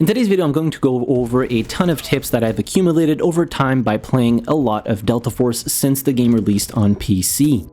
In today's video, I'm going to go over a ton of tips that I've accumulated over time by playing a lot of Delta Force since the game released on PC.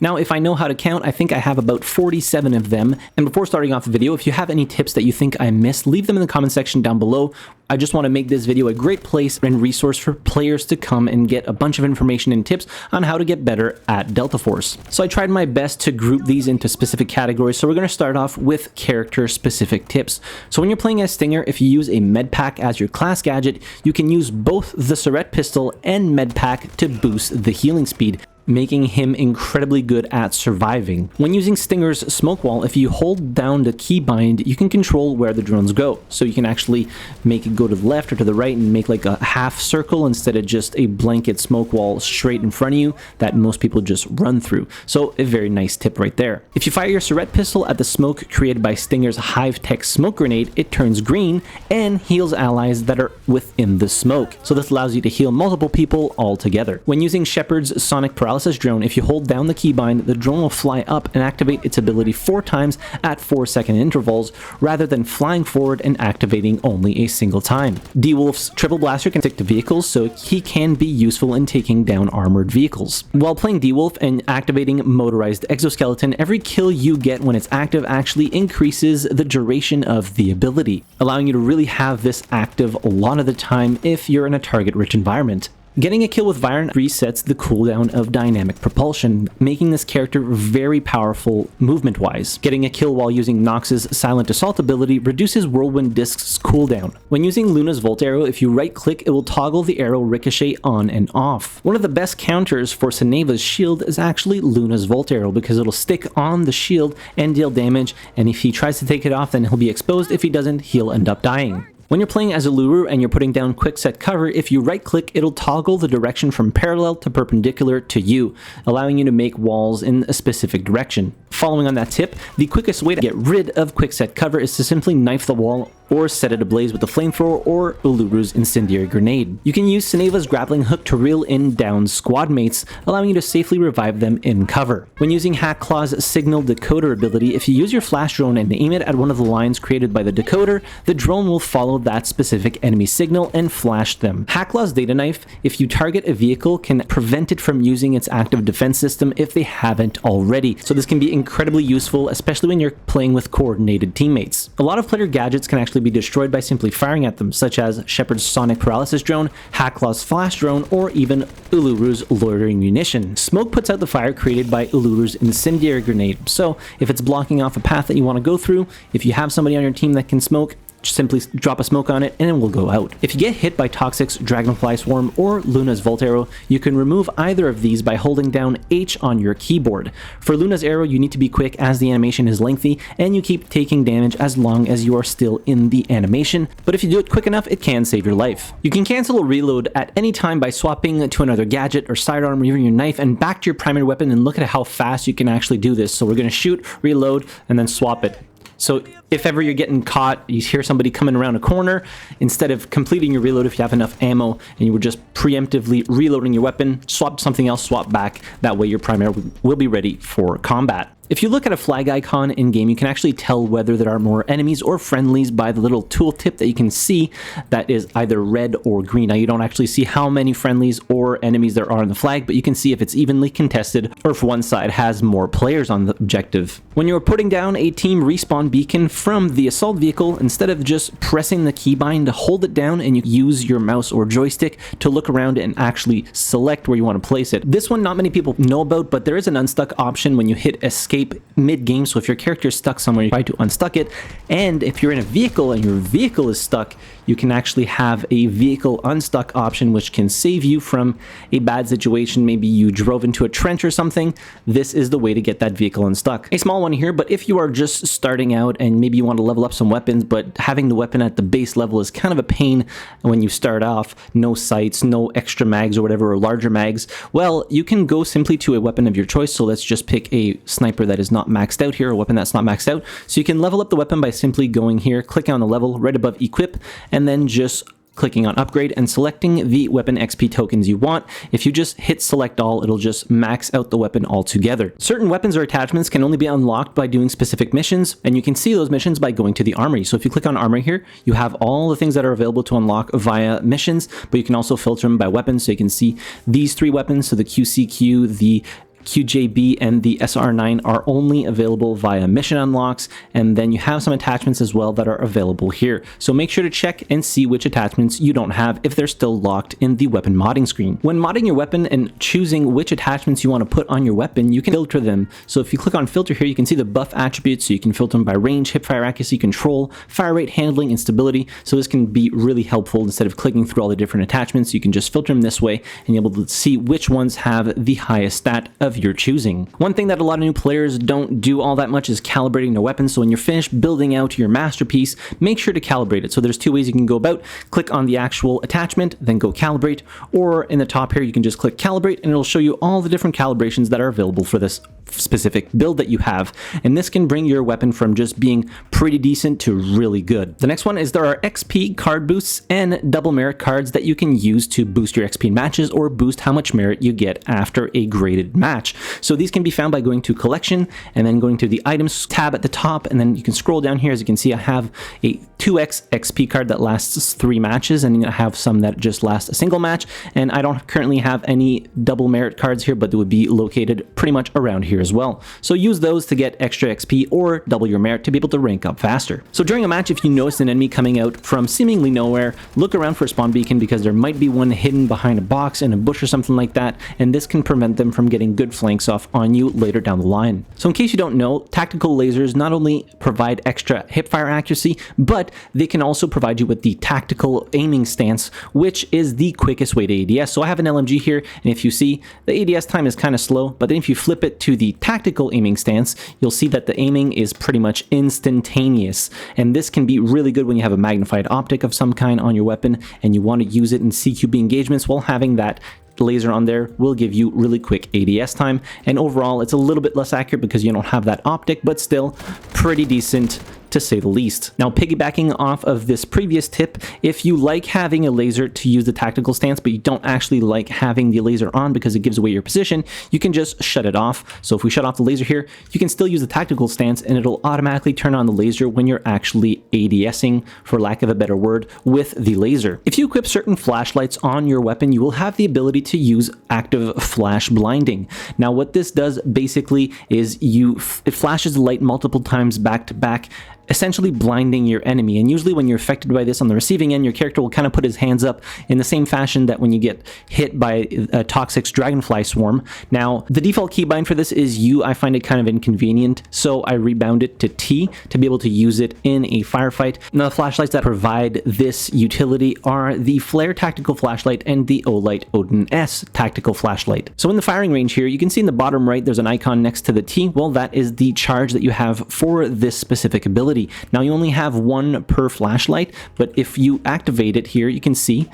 Now, if I know how to count, I think I have about 47 of them. And before starting off the video, if you have any tips that you think I missed, leave them in the comment section down below. I just want to make this video a great place and resource for players to come and get a bunch of information and tips on how to get better at Delta Force. So I tried my best to group these into specific categories. So we're going to start off with character-specific tips. So when you're playing as Stinger, if you use a med pack as your class gadget, you can use both the Surette pistol and med pack to boost the healing speed, making him incredibly good at surviving. When using Stinger's smoke wall, if you hold down the keybind, you can control where the drones go. So you can actually make it go to the left or to the right and make like a half circle instead of just a blanket smoke wall straight in front of you that most people just run through. So a very nice tip right there. If you fire your Surette pistol at the smoke created by Stinger's Hive Tech smoke grenade, it turns green and heals allies that are within the smoke. So this allows you to heal multiple people all together. When using Shepard's Sonic Paralysis drone, if you hold down the keybind, the drone will fly up and activate its ability 4 times at 4-second intervals, rather than flying forward and activating only a single time. D-Wolf's triple blaster can stick to vehicles, so he can be useful in taking down armored vehicles. While playing D-Wolf and activating motorized exoskeleton, every kill you get when it's active actually increases the duration of the ability, allowing you to really have this active a lot of the time if you're in a target-rich environment. Getting a kill with Viren resets the cooldown of dynamic propulsion, making this character very powerful movement-wise. Getting a kill while using Nox's Silent Assault ability reduces Whirlwind Disc's cooldown. When using Luna's Volt Arrow, if you right-click, it will toggle the arrow ricochet on and off. One of the best counters for Seneva's shield is actually Luna's Volt Arrow, because it'll stick on the shield and deal damage, and if he tries to take it off, then he'll be exposed. If he doesn't, he'll end up dying. When you're playing as Uluru and you're putting down quick set cover, if you right click, it'll toggle the direction from parallel to perpendicular to you, allowing you to make walls in a specific direction. Following on that tip, the quickest way to get rid of quick set cover is to simply knife the wall or set it ablaze with the flamethrower or Uluru's incendiary grenade. You can use Seneva's grappling hook to reel in down squad mates, allowing you to safely revive them in cover. When using Hackclaw's signal decoder ability, if you use your flash drone and aim it at one of the lines created by the decoder, the drone will follow that specific enemy signal and flash them. Hackclaw's data knife, if you target a vehicle, can prevent it from using its active defense system if they haven't already. So this can be incredibly useful, especially when you're playing with coordinated teammates. A lot of player gadgets can actually be destroyed by simply firing at them, such as Shepard's Sonic Paralysis drone, Hackclaw's flash drone, or even Uluru's loitering munition. Smoke puts out the fire created by Uluru's incendiary grenade, so if it's blocking off a path that you want to go through, if you have somebody on your team that can smoke, simply drop a smoke on it and it will go out. If you get hit by Toxic's Dragonfly Swarm or Luna's Volt Arrow, you can remove either of these by holding down H on your keyboard. For Luna's Arrow, you need to be quick as the animation is lengthy and you keep taking damage as long as you are still in the animation, but if you do it quick enough, it can save your life. You can cancel a reload at any time by swapping to another gadget or sidearm or even your knife and back to your primary weapon, and look at how fast you can actually do this. So we're going to shoot, reload, and then swap it. So if ever you're getting caught, you hear somebody coming around a corner, instead of completing your reload, if you have enough ammo and you were just preemptively reloading your weapon, swap something else, swap back. That way your primary will be ready for combat. If you look at a flag icon in game, you can actually tell whether there are more enemies or friendlies by the little tooltip that you can see that is either red or green. Now you don't actually see how many friendlies or enemies there are on the flag, but you can see if it's evenly contested or if one side has more players on the objective. When you're putting down a team respawn beacon from the assault vehicle, instead of just pressing the keybind, hold it down and you use your mouse or joystick to look around and actually select where you want to place it. This one not many people know about, but there is an unstuck option when you hit escape mid-game, so if your character is stuck somewhere, you try to unstuck it, and if you're in a vehicle and your vehicle is stuck, you can actually have a vehicle unstuck option which can save you from a bad situation. Maybe you drove into a trench or something. This is the way to get that vehicle unstuck. A small one here, but if you are just starting out and maybe you want to level up some weapons, but having the weapon at the base level is kind of a pain when you start off, no sights, no extra mags or whatever, or larger mags, well, you can go simply to a weapon of your choice. So let's just pick a sniper that is not maxed out here, a weapon that's not maxed out. So you can level up the weapon by simply going here, clicking on the level right above equip, and then just clicking on upgrade and selecting the weapon XP tokens you want. If you just hit select all, it'll just max out the weapon altogether. Certain weapons or attachments can only be unlocked by doing specific missions, and you can see those missions by going to the armory. So if you click on armory here, you have all the things that are available to unlock via missions, but you can also filter them by weapons. So you can see these 3 weapons, so the QCQ, the QJB, and the SR9 are only available via mission unlocks, and then you have some attachments as well that are available here. So make sure to check and see which attachments you don't have if they're still locked in the weapon modding screen. When modding your weapon and choosing which attachments you want to put on your weapon, you can filter them. So if you click on filter here, you can see the buff attributes, so you can filter them by range, hipfire accuracy, control, fire rate, handling, and stability. So this can be really helpful. Instead of clicking through all the different attachments, you can just filter them this way and you're able to see which ones have the highest stat of your choosing. One thing that a lot of new players don't do all that much is calibrating their weapons. So when you're finished building out your masterpiece, make sure to calibrate it. So there's 2 ways you can go about. Click on the actual attachment, then go calibrate, or in the top here you can just click calibrate and it'll show you all the different calibrations that are available for this specific build that you have, and this can bring your weapon from just being pretty decent to really good. The next one is there are XP card boosts and double merit cards that you can use to boost your XP in matches or boost how much merit you get after a graded match. So these can be found by going to collection and then going to the items tab at the top, and then you can scroll down here. As you can see, I have a 2x XP card that lasts 3 matches, and I have some that just last a single match, and I don't currently have any double merit cards here, but they would be located pretty much around here as well. So use those to get extra XP or double your merit to be able to rank up faster. So during a match, if you notice an enemy coming out from seemingly nowhere, look around for a spawn beacon, because there might be one hidden behind a box in a bush or something like that, and this can prevent them from getting good flanks off on you later down the line. So in case you don't know, tactical lasers not only provide extra hipfire accuracy, but they can also provide you with the tactical aiming stance, which is the quickest way to ADS. So I have an LMG here, and if you see, the ADS time is kind of slow, but then if you flip it to the tactical aiming stance, you'll see that the aiming is pretty much instantaneous, and this can be really good when you have a magnified optic of some kind on your weapon and you want to use it in CQB engagements. While having that laser on there will give you really quick ADS time, and overall it's a little bit less accurate because you don't have that optic, but still pretty decent to say the least. Now, piggybacking off of this previous tip, if you like having a laser to use the tactical stance, but you don't actually like having the laser on because it gives away your position, you can just shut it off. So if we shut off the laser here, you can still use the tactical stance and it'll automatically turn on the laser when you're actually ADSing, for lack of a better word, with the laser. If you equip certain flashlights on your weapon, you will have the ability to use active flash blinding. Now, what this does basically is it flashes the light multiple times back to back, essentially blinding your enemy. And usually when you're affected by this on the receiving end, your character will kind of put his hands up in the same fashion that when you get hit by a toxic dragonfly swarm. Now, the default keybind for this is U. I find it kind of inconvenient, so I rebound it to T to be able to use it in a firefight. Now, the flashlights that provide this utility are the Flare Tactical Flashlight and the Olight Odin S Tactical Flashlight. So in the firing range here, you can see in the bottom right, there's an icon next to the T. Well, that is the charge that you have for this specific ability. Now, you only have 1 per flashlight, but if you activate it here, you can see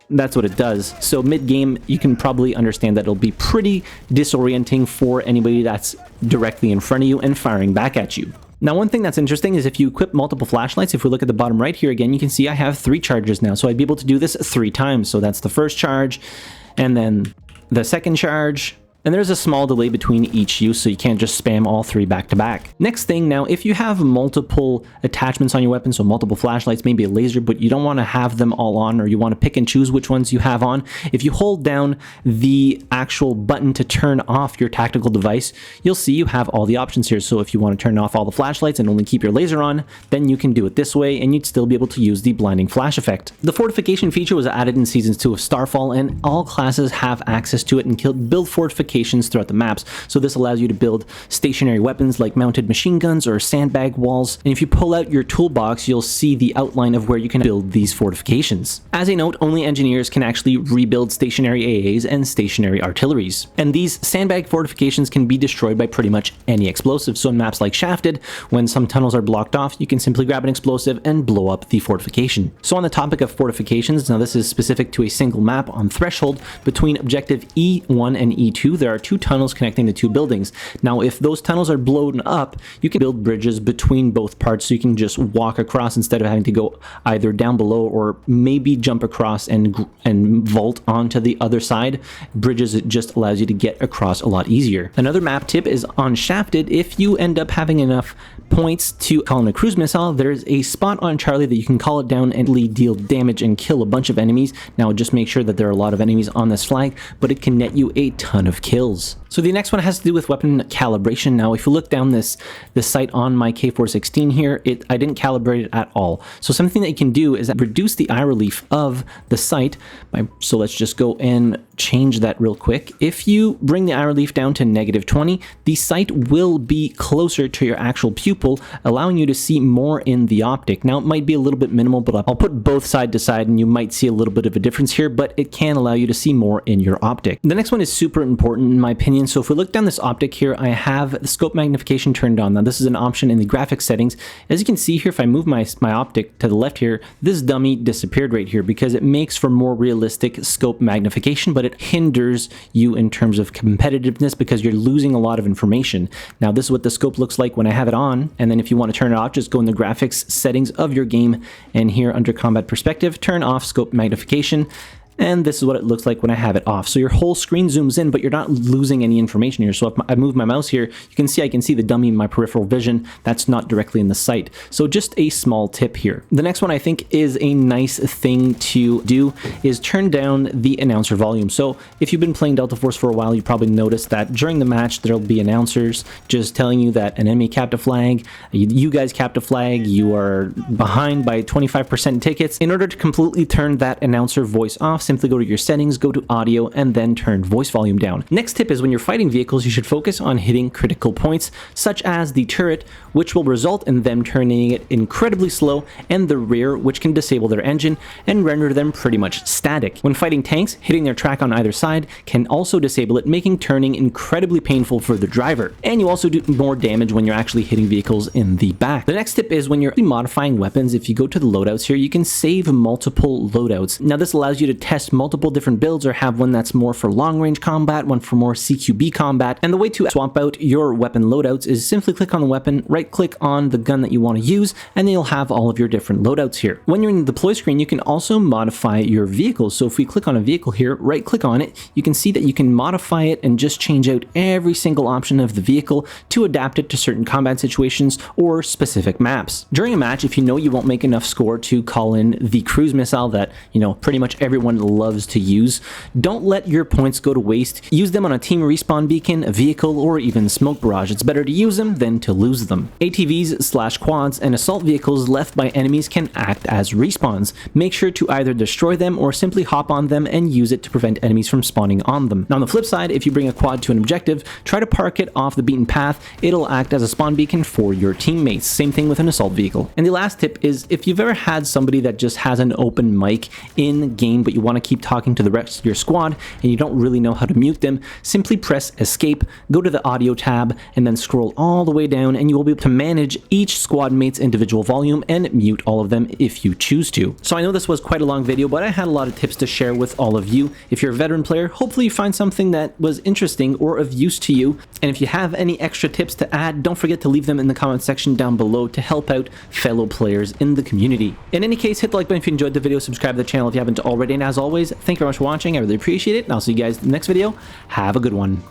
that's what it does. So mid-game, you can probably understand that it'll be pretty disorienting for anybody that's directly in front of you and firing back at you. Now, one thing that's interesting is if you equip multiple flashlights, if we look at the bottom right here again, you can see I have 3 charges now. So I'd be able to do this 3 times. So that's the first charge, and then the second charge, and there's a small delay between each use, so you can't just spam all 3 back to back. Next thing, now, if you have multiple attachments on your weapon, so multiple flashlights, maybe a laser, but you don't want to have them all on, or you want to pick and choose which ones you have on, if you hold down the actual button to turn off your tactical device, you'll see you have all the options here. So if you want to turn off all the flashlights and only keep your laser on, then you can do it this way, and you'd still be able to use the blinding flash effect. The fortification feature was added in Season 2 of Starfall, and all classes have access to it and build fortifications throughout the maps. So this allows you to build stationary weapons like mounted machine guns or sandbag walls. And if you pull out your toolbox, you'll see the outline of where you can build these fortifications. As a note, only engineers can actually rebuild stationary AAs and stationary artilleries. And these sandbag fortifications can be destroyed by pretty much any explosive. So in maps like Shafted, when some tunnels are blocked off, you can simply grab an explosive and blow up the fortification. So on the topic of fortifications, now this is specific to a single map on Threshold between objective E1 and E2. there are 2 tunnels connecting the 2 buildings. Now, if those tunnels are blown up, you can build bridges between both parts, so you can just walk across instead of having to go either down below or maybe jump across and vault onto the other side. Bridges, it just allows you to get across a lot easier. Another map tip is on Shafted. If you end up having enough points to call in a cruise missile, there's a spot on Charlie that you can call it down and deal damage and kill a bunch of enemies. Now, just make sure that there are a lot of enemies on this flag, but it can net you a ton of kills. So the next one has to do with weapon calibration. Now, if you look down this sight on my K416 here, I didn't calibrate it at all. So something that you can do is reduce the eye relief of the sight. So let's just go and change that real quick. If you bring the eye relief down to -20, the sight will be closer to your actual pupil, allowing you to see more in the optic. Now, it might be a little bit minimal, but I'll put both side to side and you might see a little bit of a difference here, but it can allow you to see more in your optic. The next one is super important in my opinion. So if we look down this optic here, I have the scope magnification turned on. Now, this is an option in the graphics settings. As you can see here, if I move my optic to the left here, this dummy disappeared right here because it makes for more realistic scope magnification, but it hinders you in terms of competitiveness because you're losing a lot of information. Now, this is what the scope looks like when I have it on, and then if you want to turn it off, just go in the graphics settings of your game, and here under combat perspective, turn off scope magnification. And this is what it looks like when I have it off. So your whole screen zooms in, but you're not losing any information here. So if I move my mouse here, you can see I can see the dummy in my peripheral vision. That's not directly in the sight. So just a small tip here. The next one I think is a nice thing to do is turn down the announcer volume. So if you've been playing Delta Force for a while, you probably noticed that during the match, there'll be announcers just telling you that an enemy capped a flag, you guys capped a flag, you are behind by 25% tickets. In order to completely turn that announcer voice off, simply go to your settings, go to audio, and then turn voice volume down. Next tip is when you're fighting vehicles, you should focus on hitting critical points, such as the turret, which will result in them turning it incredibly slow, and the rear, which can disable their engine and render them pretty much static. When fighting tanks, hitting their track on either side can also disable it, making turning incredibly painful for the driver. And you also do more damage when you're actually hitting vehicles in the back. The next tip is when you're modifying weapons, if you go to the loadouts here, you can save multiple loadouts. Now, this allows you to test multiple different builds or have one that's more for long range combat, one for more CQB combat. And the way to swap out your weapon loadouts is simply click on the weapon, right click on the gun that you want to use, and then you'll have all of your different loadouts here. When you're in the deploy screen, you can also modify your vehicle. So if we click on a vehicle here, right click on it, you can see that you can modify it and just change out every single option of the vehicle to adapt it to certain combat situations or specific maps. During a match, if you know you won't make enough score to call in the cruise missile that, pretty much everyone loves to use, don't let your points go to waste. Use them on a team respawn beacon, a vehicle, or even smoke barrage. It's better to use them than to lose them. ATVs/quads and assault vehicles left by enemies can act as respawns. Make sure to either destroy them or simply hop on them and use it to prevent enemies from spawning on them. Now, on the flip side, if you bring a quad to an objective, try to park it off the beaten path. It'll act as a spawn beacon for your teammates. Same thing with an assault vehicle. And the last tip is if you've ever had somebody that just has an open mic in game, but you want to keep talking to the rest of your squad and you don't really know how to mute them, simply press escape, go to the audio tab, and then scroll all the way down, and you will be able to manage each squad mate's individual volume and mute all of them if you choose to. So I know this was quite a long video, but I had a lot of tips to share with all of you. If you're a veteran player, hopefully you find something that was interesting or of use to you. And if you have any extra tips to add, don't forget to leave them in the comment section down below to help out fellow players in the community. In any case, hit the like button if you enjoyed the video, subscribe to the channel if you haven't already, and as always, thank you very much for watching. I really appreciate it, and I'll see you guys in the next video. Have a good one.